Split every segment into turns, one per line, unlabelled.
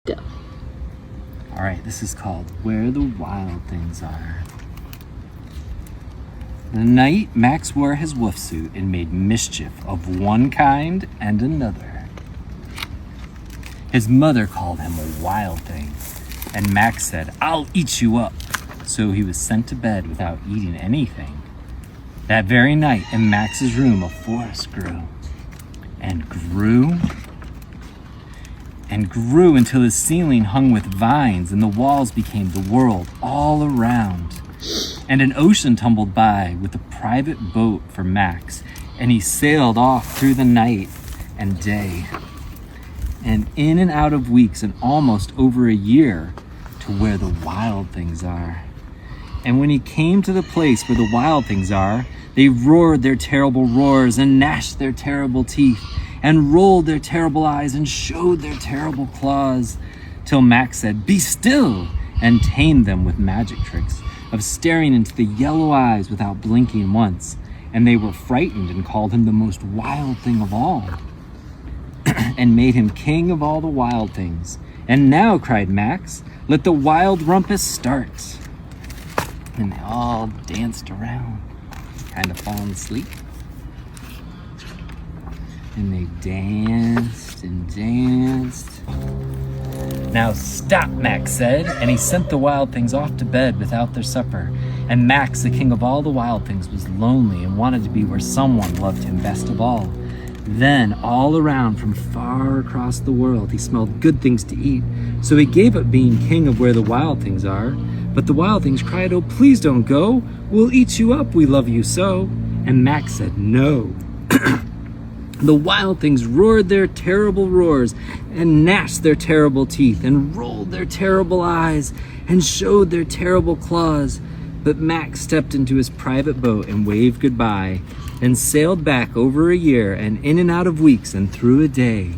Yeah.
All right, this is called Where the Wild Things Are. The night Max wore his wolf suit and made mischief of one kind and another. His mother called him a wild thing, and Max said, "I'll eat you up." So he was sent to bed without eating anything. That very night in Max's room, a forest grew and grew and grew until his ceiling hung with vines and the walls became the world all around. And an ocean tumbled by with a private boat for Max, and he sailed off through the night and day, and in and out of weeks and almost over a year to where the wild things are. And when he came to the place where the wild things are, they roared their terrible roars and gnashed their terrible teeth and rolled their terrible eyes and showed their terrible claws, till Max said, "Be still," and tamed them with magic tricks of staring into the yellow eyes without blinking once. And they were frightened and called him the most wild thing of all and made him king of all the wild things. "And now," cried Max, "let the wild rumpus start." And they all danced around, kind of falling asleep. And they danced and danced. "Now stop," Max said, and he sent the wild things off to bed without their supper. And Max, the king of all the wild things, was lonely and wanted to be where someone loved him best of all. Then, all around from far across the world, he smelled good things to eat. So he gave up being king of where the wild things are. But the wild things cried, "Oh, please don't go. We'll eat you up, we love you so." And Max said, "No." The wild things roared their terrible roars and gnashed their terrible teeth and rolled their terrible eyes and showed their terrible claws. But Max stepped into his private boat and waved goodbye and sailed back over a year and in and out of weeks and through a day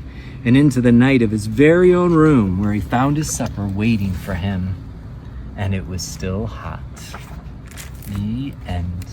and into the night of his very own room, where he found his supper waiting for him. And it was still hot. The end.